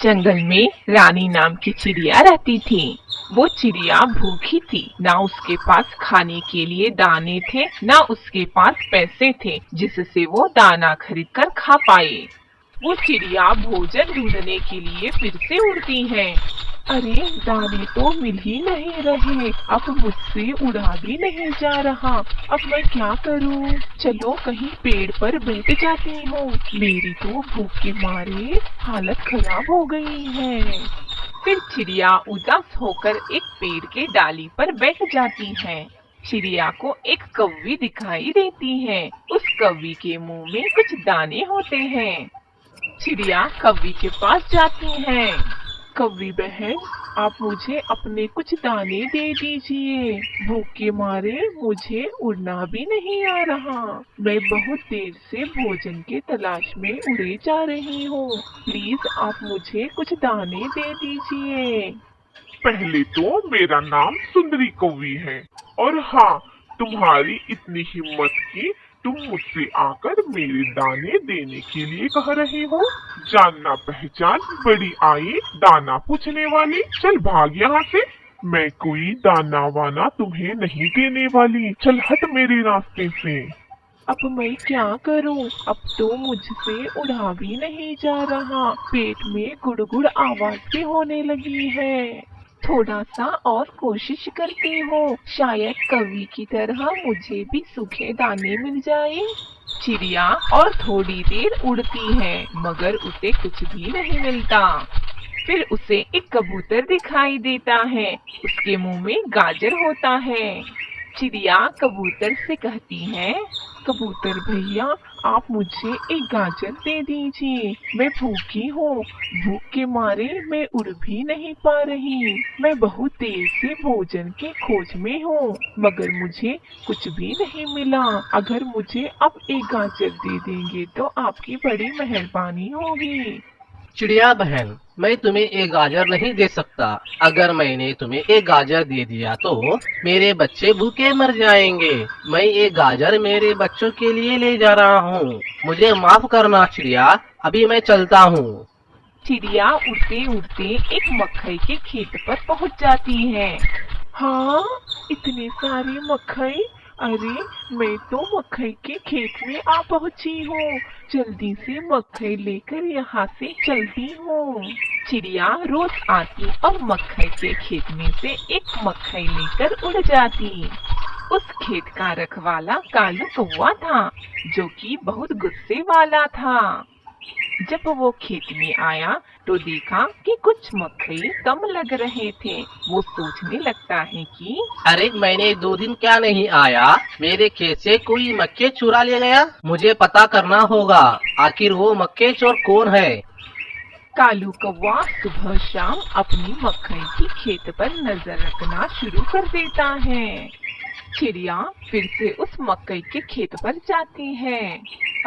जंगल में रानी नाम की चिड़िया रहती थी। वो चिड़िया भूखी थी। ना उसके पास खाने के लिए दाने थे, ना उसके पास पैसे थे जिससे वो दाना खरीद कर खा पाए। वो चिड़िया भोजन ढूंढने के लिए फिर से उड़ती है। अरे, दाने तो मिल ही नहीं रहे, अब मुझसे उड़ा भी नहीं जा रहा। अब मैं क्या करूं? चलो कहीं पेड़ पर बैठ जाती हूँ। मेरी तो भूख के मारे हालत खराब हो गई है। फिर चिड़िया उदास होकर एक पेड़ के डाली पर बैठ जाती है। चिड़िया को एक कौवी दिखाई देती है। उस कौवी के मुंह में कुछ दाने होते हैं। चिड़िया कौवी के पास जाती है। कौवी बहन, आप मुझे अपने कुछ दाने दे दीजिए। भूख के मारे मुझे उड़ना भी नहीं आ रहा। मैं बहुत देर से भोजन के तलाश में उड़े जा रही हूँ। प्लीज आप मुझे कुछ दाने दे दीजिए। पहले तो मेरा नाम सुंदरी कौवी है। और हाँ, तुम्हारी इतनी हिम्मत की तुम मुझसे आकर मेरे दाने देने के लिए कह रही हो। जानना पहचान बड़ी आई दाना पूछने वाली, चल भाग यहाँ से। मैं कोई दाना वाना तुम्हें नहीं देने वाली, चल हट मेरे रास्ते से। अब मैं क्या करूं? अब तो मुझसे उड़ा भी नहीं जा रहा। पेट में गुड़गुड़ आवाज भी होने लगी है। थोड़ा सा और कोशिश करती हूँ, शायद कवि की तरह मुझे भी सूखे दाने मिल जाए। चिड़िया और थोड़ी देर उड़ती है, मगर उसे कुछ भी नहीं मिलता। फिर उसे एक कबूतर दिखाई देता है। उसके मुंह में गाजर होता है। चिड़िया कबूतर से कहती है, कबूतर भैया, आप मुझे एक गाजर दे दीजिए। मैं भूखी हूँ। भूख के मारे मैं उड़ भी नहीं पा रही। मैं बहुत देर से भोजन के खोज में हूँ, मगर मुझे कुछ भी नहीं मिला। अगर मुझे अब एक गाजर दे देंगे तो आपकी बड़ी मेहरबानी होगी। चिड़िया बहन, मैं तुम्हें एक गाजर नहीं दे सकता। अगर मैंने तुम्हें एक गाजर दे दिया तो मेरे बच्चे भूखे मर जाएंगे। मैं ये गाजर मेरे बच्चों के लिए ले जा रहा हूँ। मुझे माफ करना चिड़िया, अभी मैं चलता हूँ। चिड़िया उड़ते उड़ते एक मकई के खेत पर पहुंच जाती है। हाँ, इतने सारे मकई! अरे, मैं तो मकई के खेत में आ पहुंची हूँ। जल्दी से मकई लेकर यहाँ से चलती हूँ। चिड़िया रोज आती और मकई के खेत में से एक मकई लेकर उड़ जाती। उस खेत का रखवाला कालू कौवा था, जो कि बहुत गुस्से वाला था। जब वो खेत में आया तो देखा कि कुछ मकई कम लग रहे थे। वो सोचने लगता है कि अरे, मैंने 2 दिन क्या नहीं आया, मेरे खेत से कोई मक्के चुरा ले गया। मुझे पता करना होगा, आखिर वो मक्के चोर कौन है। कालू कौवा सुबह शाम अपनी मकई की खेत पर नजर रखना शुरू कर देता है। चिड़िया फिर से उस मकई के खेत पर जाती है।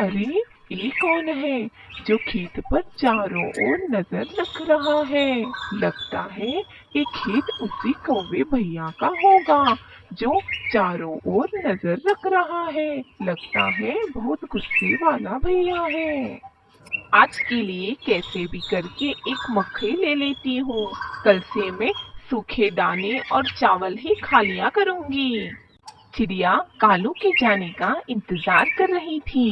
अरे, ये कौन है जो खेत पर चारों ओर नजर रख रहा है? लगता है ये खेत उसी कौवे भैया का होगा, जो चारों ओर नजर रख रहा है। लगता है बहुत गुस्से वाला भैया है। आज के लिए कैसे भी करके एक मकई ले लेती हूँ। कल से मैं सूखे दाने और चावल ही खा लिया करूँगी। चिड़िया कालू के जाने का इंतजार कर रही थी।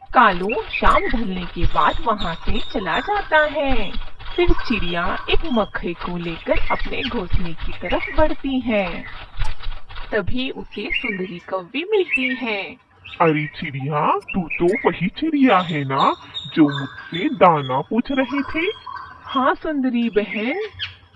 कालू शाम ढलने के बाद वहाँ से चला जाता है। फिर चिड़िया एक मकई को लेकर अपने घोंसले की तरफ बढ़ती है। तभी उसे सुंदरी कौवी मिलती है। अरे चिड़िया, तू तो वही चिड़िया है ना जो मुझसे दाना पूछ रही थी? हाँ सुंदरी बहन।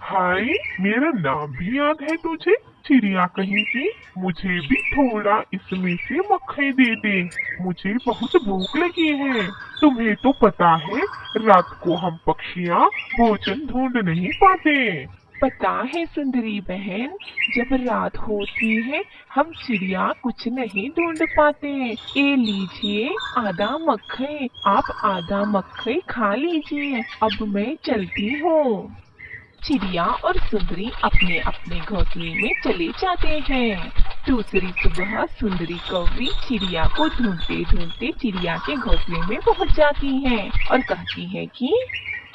हाय, मेरा नाम भी याद है तुझे? चिड़िया कहीं की, मुझे भी थोड़ा इसमें से मक्खन दे दे। मुझे बहुत भूख लगी है। तुम्हें तो पता है, रात को हम पक्षियाँ भोजन ढूंढ नहीं पाते। पता है सुंदरी बहन, जब रात होती है हम चिड़िया कुछ नहीं ढूंढ पाते। ये लीजिए आधा मक्खन, आप आधा मक्खन खा लीजिए। अब मैं चलती हूँ। चिड़िया और सुंदरी अपने अपने घोंसले में चले जाते हैं। दूसरी सुबह सुंदरी कौवी चिड़िया को ढूंढते ढूंढते चिड़िया के घोंसले में पहुंच जाती है और कहती है कि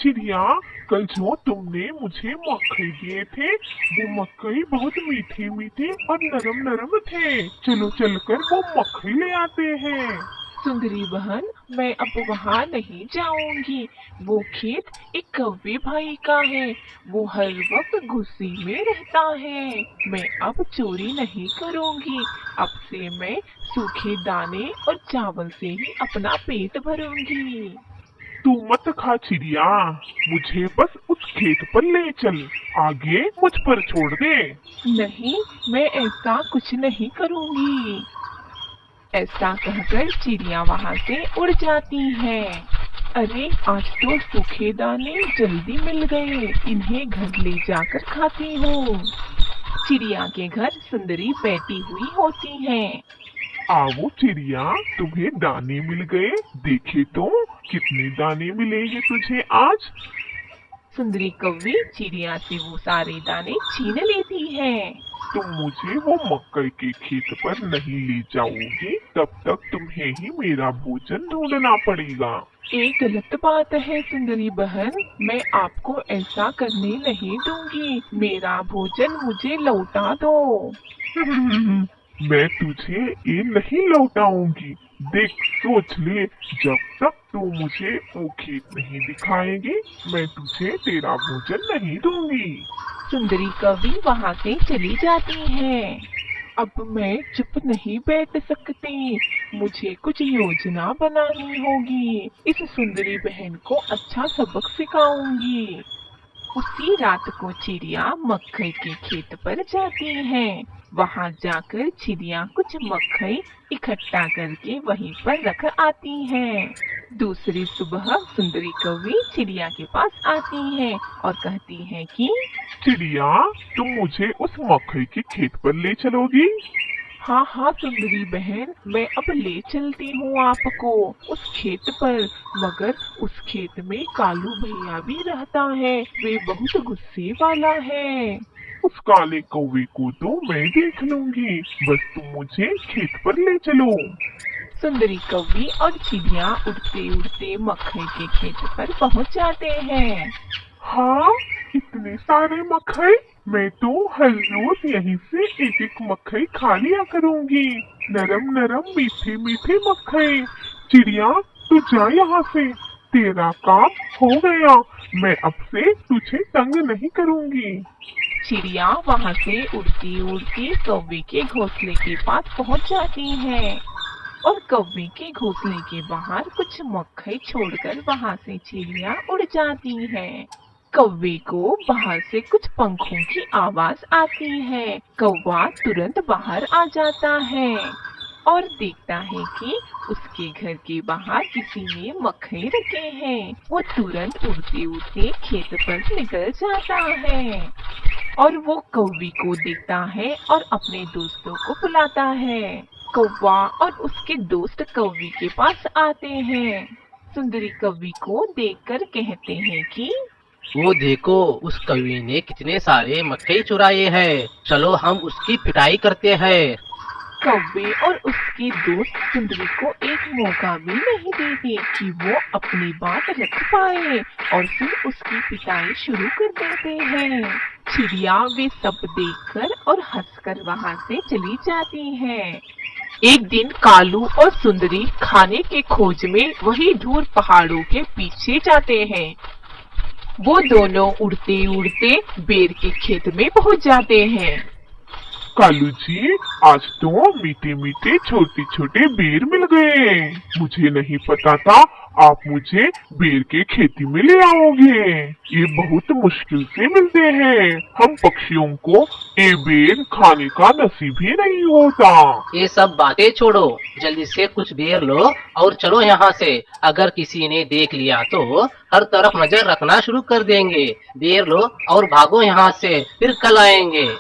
चिड़िया, कल जो तुमने मुझे मकई दिए थे वो मकई बहुत मीठे मीठे और नरम नरम थे। चलो चलकर वो मकई ले आते हैं। सुंदरी बहन, मैं अब वहाँ नहीं जाऊंगी। वो खेत एक कौवे भाई का है। वो हर वक्त गुस्से में रहता है। मैं अब चोरी नहीं करूंगी। अब से मैं सूखे दाने और चावल से ही अपना पेट भरूंगी। तू मत खा चिड़िया, मुझे बस उस खेत पर ले चल, आगे मुझ पर छोड़ दे। नहीं, मैं ऐसा कुछ नहीं करूंगी। ऐसा कहकर चिड़िया वहाँ से उड़ जाती है। अरे, आज तो सूखे दाने जल्दी मिल गए। इन्हें घर ले जाकर खाती हूँ। चिड़िया के घर सुंदरी बैठी हुई होती है। आओ चिड़िया, तुम्हें दाने मिल गए। देखे तो कितने दाने मिले हैं तुझे आज। सुंदरी कौवी चिड़िया से वो सारे दाने छीन लेती है। तुम मुझे वो मकई के खेत पर नहीं ले जाओगी, तब तक तुम्हें ही मेरा भोजन ढूंढना पड़ेगा। ये गलत बात है सुंदरी बहन, मैं आपको ऐसा करने नहीं दूंगी। मेरा भोजन मुझे लौटा दो। मैं तुझे ये नहीं लौटाऊंगी। देख, सोच ले, जब तक तू मुझे वो खेत नहीं दिखाएगी, मैं तुझे तेरा भोजन नहीं दूंगी। सुंदरी कवि वहाँ से चली जाती है। अब मैं चुप नहीं बैठ सकती। मुझे कुछ योजना बनानी होगी। इस सुंदरी बहन को अच्छा सबक सिखाऊंगी। उसी रात को चिड़िया मकई के खेत पर जाती है। वहाँ जाकर चिड़िया कुछ मकई इकट्ठा करके वहीं पर रख आती है। दूसरी सुबह सुंदरी कौवी चिड़िया के पास आती है और कहती है कि चिड़िया, तुम मुझे उस मकई के खेत पर ले चलोगी? हाँ हाँ सुंदरी बहन, मैं अब ले चलती हूँ आपको उस खेत पर। मगर उस खेत में कालू भैया भी रहता है। वे बहुत गुस्से वाला है। उस काले कौवे को तो मैं देख लूंगी, बस तुम मुझे खेत पर ले चलो। सुंदरी कौवी और चिड़िया उड़ते उड़ते मकई के खेत पर पहुँच जाते हैं। हाँ, इतने सारे मकई, मैं तो हर रोज यहीं से एक एक मकई खा लिया करूंगी। नरम नरम मीठे मीठे मकई। चिड़िया, तू जा यहाँ से, तेरा काम हो गया। मैं अब से तुझे तंग नहीं करूंगी। चिड़िया वहाँ से उड़ती उड़ती कौवे के घोंसले के पास पहुँच जाती है और कौवे के घोंसले के बाहर कुछ मकई छोड़कर वहाँ से चिड़िया उड़ जाती है। कौवे को बाहर से कुछ पंखों की आवाज आती है। कौवा तुरंत बाहर आ जाता है और देखता है कि उसके घर के बाहर किसी ने मकई रखे हैं। वो तुरंत उड़ते उड़ते खेत पर निकल जाता है और वो कौवी को देखता है और अपने दोस्तों को बुलाता है। कौवा और उसके दोस्त कौवी के पास आते हैं। सुंदरी कौवी को देखकर कहते हैं कि वो देखो, उस कौवे ने कितने सारे मकई चुराए हैं। चलो हम उसकी पिटाई करते हैं। कौवे और उसके दोस्त सुंदरी को एक मौका भी नहीं देते कि वो अपनी बात रख पाए और फिर उसकी पिटाई शुरू कर देते हैं। चिड़िया वे सब देखकर और हंसकर वहाँ से चली जाती है। एक दिन कालू और सुंदरी खाने के खोज में वही दूर पहाड़ों के पीछे जाते हैं। वो दोनों उड़ते उड़ते बेर के खेत में पहुँच जाते हैं। कालू जी, आज तो मीठे मीठे छोटे छोटे बेर मिल गए। मुझे नहीं पता था आप मुझे बेर के खेती में ले आओगे। ये बहुत मुश्किल से मिलते हैं। हम पक्षियों को ये बेर खाने का नसीब ही नहीं होता। ये सब बातें छोड़ो, जल्दी से कुछ बेर लो और चलो यहाँ से। अगर किसी ने देख लिया तो हर तरफ नजर रखना शुरू कर देंगे। बेर लो और भागो यहाँ से, फिर कल आएंगे।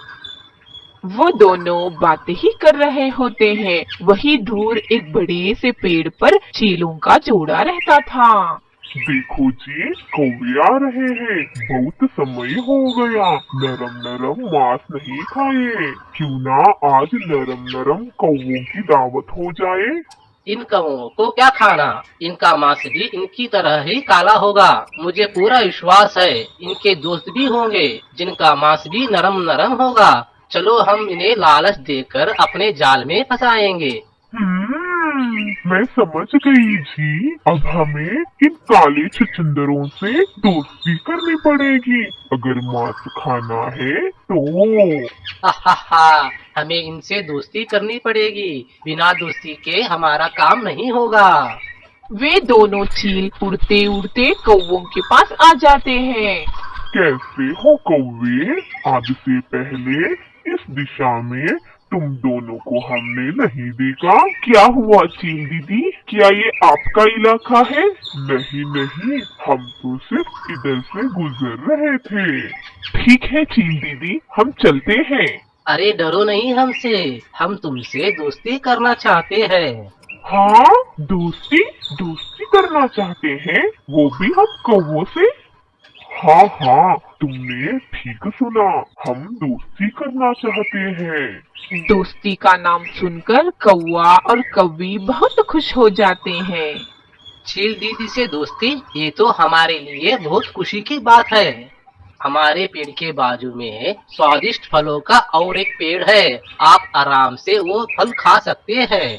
वो दोनों बातें ही कर रहे होते हैं। वही दूर एक बड़े से पेड़ पर चीलों का जोड़ा रहता था। देखो जी, कौवे आ रहे हैं। बहुत समय हो गया नरम नरम मांस नहीं खाए। क्यों ना आज नरम नरम कौवों की दावत हो जाए। इन कौवों को क्या खाना, इनका मांस भी इनकी तरह ही काला होगा। मुझे पूरा विश्वास है इनके दोस्त भी होंगे जिनका मांस भी नरम नरम होगा। चलो हम इन्हें लालच देकर अपने जाल में फंसाएंगे। मैं समझ गई जी। अब हमें इन काले छुछुंदरों से दोस्ती करनी पड़ेगी अगर मांस खाना है तो। हा, हमें इनसे दोस्ती करनी पड़ेगी, बिना दोस्ती के हमारा काम नहीं होगा। वे दोनों चील उड़ते उड़ते कौवों के पास आ जाते हैं। कैसे हो कौवे? आज से पहले इस दिशा में तुम दोनों को हमने नहीं देखा। क्या हुआ चील दीदी, क्या ये आपका इलाका है? नहीं नहीं, हम तो सिर्फ इधर से गुजर रहे थे। ठीक है चील दीदी, हम चलते हैं। अरे डरो नहीं हमसे, हम तुमसे दोस्ती करना चाहते हैं। हाँ, दोस्ती दोस्ती करना चाहते हैं, वो भी हम कौवों से? हाँ हाँ, तुमने ठीक सुना, हम दोस्ती करना चाहते हैं। दोस्ती का नाम सुनकर कौवा और कौवी बहुत खुश हो जाते हैं। चील दीदी से दोस्ती, ये तो हमारे लिए बहुत खुशी की बात है। हमारे पेड़ के बाजू में स्वादिष्ट फलों का और एक पेड़ है, आप आराम से वो फल खा सकते हैं।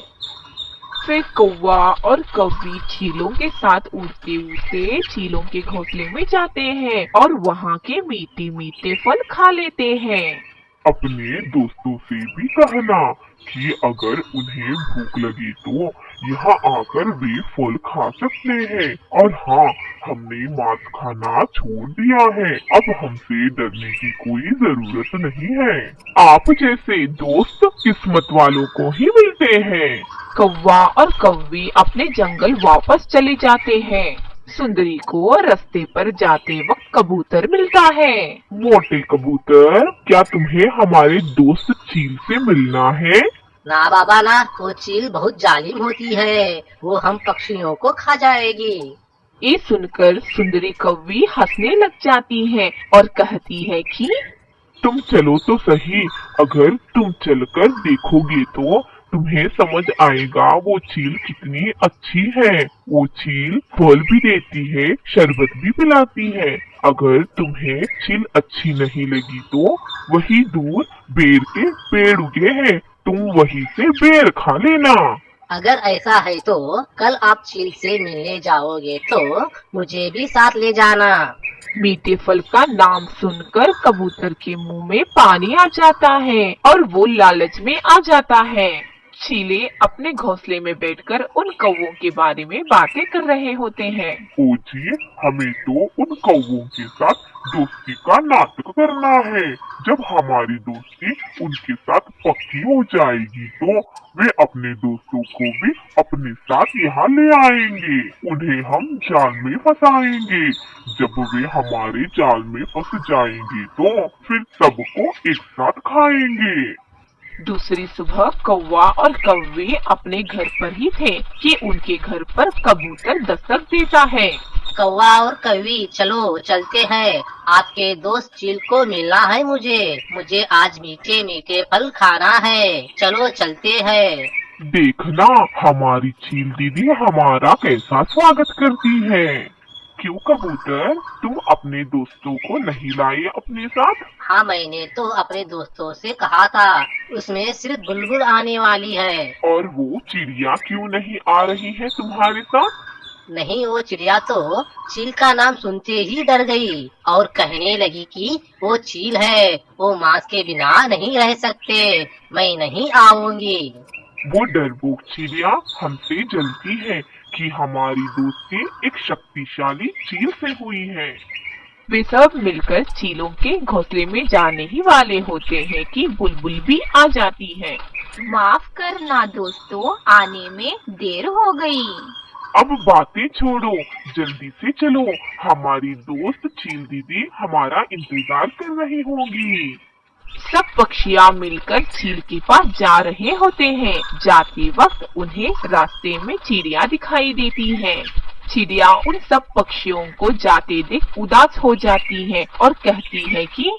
फिर कौवा और कौवी चीलों के साथ उड़ते उड़ते चीलों के घोंसले में जाते हैं और वहाँ के मीठे मीठे फल खा लेते हैं। अपने दोस्तों से भी कहना कि अगर उन्हें भूख लगी तो यहाँ आकर वे फल खा सकते हैं। और हाँ, हमने मांस खाना छोड़ दिया है, अब हमसे डरने की कोई जरूरत नहीं है। आप जैसे दोस्त किस्मत वालों को ही मिलते हैं। कौवा और कौवी अपने जंगल वापस चले जाते हैं। सुंदरी को रास्ते पर जाते वक्त कबूतर मिलता है। मोटे कबूतर, क्या तुम्हें हमारे दोस्त चील से मिलना है? ना बाबा ना, वो चील बहुत जालिम होती है, वो हम पक्षियों को खा जाएगी। ये सुनकर सुंदरी कौवी हंसने लग जाती है और कहती है कि तुम चलो तो सही, अगर तुम चलकर देखोगे तो तुम्हें समझ आएगा वो चील कितनी अच्छी है। वो चील फल भी देती है, शरबत भी पिलाती है। अगर तुम्हें चील अच्छी नहीं लगी तो वही दूर बेर के पेड़ उगे हैं, तुम वहीं से बेर खा लेना। अगर ऐसा है तो कल आप चील से मिलने जाओगे तो मुझे भी साथ ले जाना। मीठे फल का नाम सुनकर कबूतर के मुंह में पानी आ जाता है और वो लालच में आ जाता है। चीले अपने घोंसले में बैठकर उन कौवों के बारे में बातें कर रहे होते हैं। ओ जी, हमें तो उन कौवों के साथ दोस्ती का नाटक करना है। जब हमारी दोस्ती उनके साथ पक्की हो जाएगी तो वे अपने दोस्तों को भी अपने साथ यहाँ ले आएंगे। उन्हें हम जाल में फंसाएंगे। जब वे हमारे जाल में फंस जाएंगे तो फिर सबको एक साथ खाएंगे। दूसरी सुबह कौवा और कौवे अपने घर पर ही थे कि उनके घर पर कबूतर दस्तक देता है। कौवा और कौवी, चलो चलते हैं, आपके दोस्त चील को मिलना है मुझे आज मीठे मीठे फल खाना है, चलो चलते हैं। देखना हमारी चील दीदी हमारा कैसा स्वागत करती है। क्यों कबूतर, तुम अपने दोस्तों को नहीं लाए अपने साथ? हाँ, मैंने तो अपने दोस्तों से कहा था, उसमें सिर्फ बुलबुल आने वाली है। और वो चिड़िया क्यों नहीं आ रही है तुम्हारे साथ? नहीं, वो चिड़िया तो चील का नाम सुनते ही डर गई और कहने लगी कि वो चील है, वो मांस के बिना नहीं रह सकते, मैं नहीं आऊंगी। वो डरपोक चिड़िया हमसे जलती है कि हमारी दोस्ती एक शक्तिशाली चील से हुई है। वे सब मिलकर चीलों के घोंसले में जाने ही वाले होते हैं कि बुलबुल भी आ जाती है। माफ करना दोस्तों, आने में देर हो गई। अब बातें छोड़ो, जल्दी से चलो, हमारी दोस्त चील दीदी हमारा इंतजार कर रही होगी। सब पक्षियाँ मिलकर चील के पास जा रहे होते हैं। जाते वक्त उन्हें रास्ते में चिड़िया दिखाई देती हैं। चिड़िया उन सब पक्षियों को जाते देख उदास हो जाती है और कहती है कि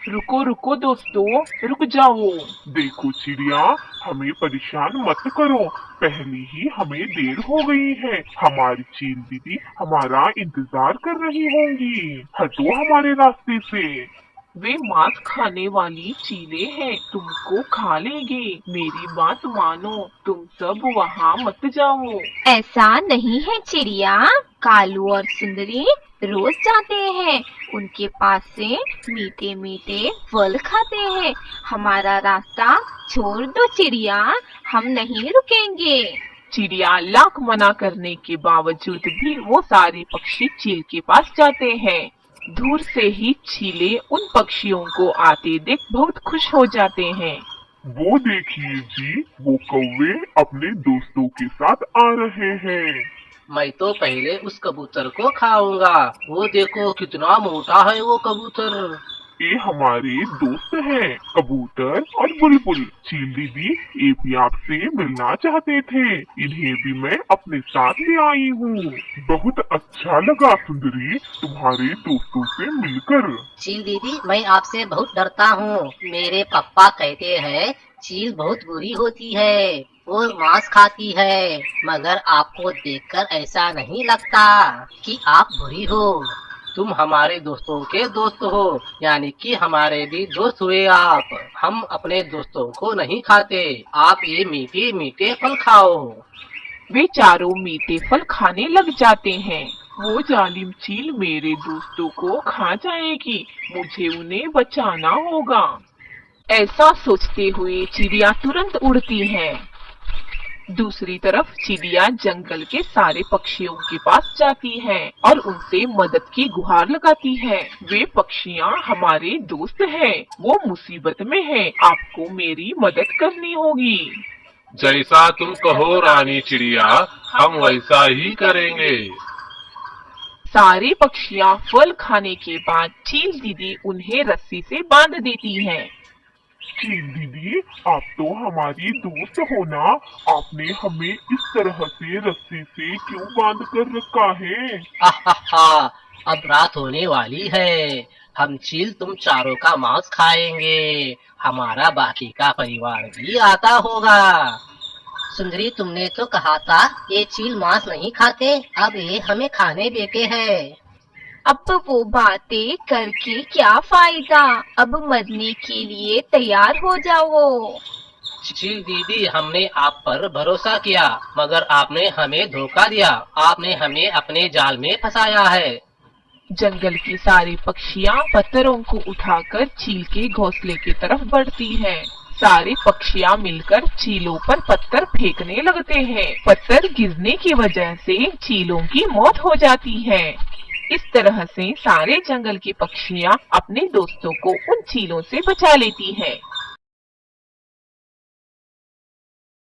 रुको रुको दोस्तों, रुक जाओ। देखो चिड़िया, हमें परेशान मत करो, पहले ही हमें देर हो गई है। हमारी चील दीदी हमारा इंतजार कर रही होंगी। हटो हमारे रास्ते से। वे मांस खाने वाली चीलें हैं, तुमको खा लेंगे। मेरी बात मानो, तुम सब वहाँ मत जाओ। ऐसा नहीं है चिड़िया, कालू और सुंदरी रोज जाते हैं, उनके पास से मीठे मीठे फल खाते हैं। हमारा रास्ता छोड़ दो चिड़िया, हम नहीं रुकेंगे। चिड़िया लाख मना करने के बावजूद भी वो सारे पक्षी चील के पास जाते हैं। दूर से ही चीले उन पक्षियों को आते देख बहुत खुश हो जाते हैं। वो देखिए जी, वो कौवे अपने दोस्तों के साथ आ रहे हैं। मैं तो पहले उस कबूतर को खाऊंगा। वो देखो कितना मोटा है वो कबूतर। ये हमारे दोस्त हैं, कबूतर और बुलबुल। चील दीदी ये भी आपसे मिलना चाहते थे, इन्हें भी मैं अपने साथ ले आई हूँ। बहुत अच्छा लगा सुंदरी तुम्हारे दोस्तों से मिलकर। चील दीदी, मैं आपसे बहुत डरता हूँ। मेरे पापा कहते हैं चील बहुत बुरी होती है, वो मांस खाती है, मगर आपको देखकर ऐसा नहीं लगता कि आप बुरी हो। तुम हमारे दोस्तों के दोस्त हो, यानी कि हमारे भी दोस्त हुए आप। हम अपने दोस्तों को नहीं खाते, आप ये मीठे मीठे फल खाओ। वे चारों मीठे फल खाने लग जाते हैं। वो जालिम चील मेरे दोस्तों को खा जाएगी, मुझे उन्हें बचाना होगा। ऐसा सोचते हुए चिड़िया तुरंत उड़ती है। दूसरी तरफ चिड़िया जंगल के सारे पक्षियों के पास जाती है और उनसे मदद की गुहार लगाती है। वे पक्षियाँ हमारे दोस्त हैं, वो मुसीबत में हैं, आपको मेरी मदद करनी होगी। जैसा तुम कहो रानी चिड़िया, हम वैसा ही करेंगे। सारे पक्षियाँ फल खाने के बाद चील दीदी उन्हें रस्सी से बांध देती है। चील दीदी, आप तो हमारी दोस्त हो ना, आपने हमें इस तरह से रस्सी से क्यों बांध कर रखा है? आहा, अब रात होने वाली है, हम चील तुम चारों का मांस खाएंगे, हमारा बाकी का परिवार भी आता होगा। सुंदरी, तुमने तो कहा था ये चील मांस नहीं खाते, अब ये हमें खाने देते हैं। अब वो बातें करके क्या फायदा, अब मरने के लिए तैयार हो जाओ। चील दीदी, हमने आप पर भरोसा किया, मगर आपने हमें धोखा दिया, आपने हमें अपने जाल में फंसाया है। जंगल की सारी पक्षियाँ पत्थरों को उठाकर चील के घोंसले की तरफ बढ़ती हैं। सारे पक्षियाँ मिलकर चीलों पर पत्थर फेंकने लगते हैं। पत्थर गिरने की वजह से चीलों की मौत हो जाती है। इस तरह से सारे जंगल की पक्षियाँ अपने दोस्तों को उन चीलों से बचा लेती हैं।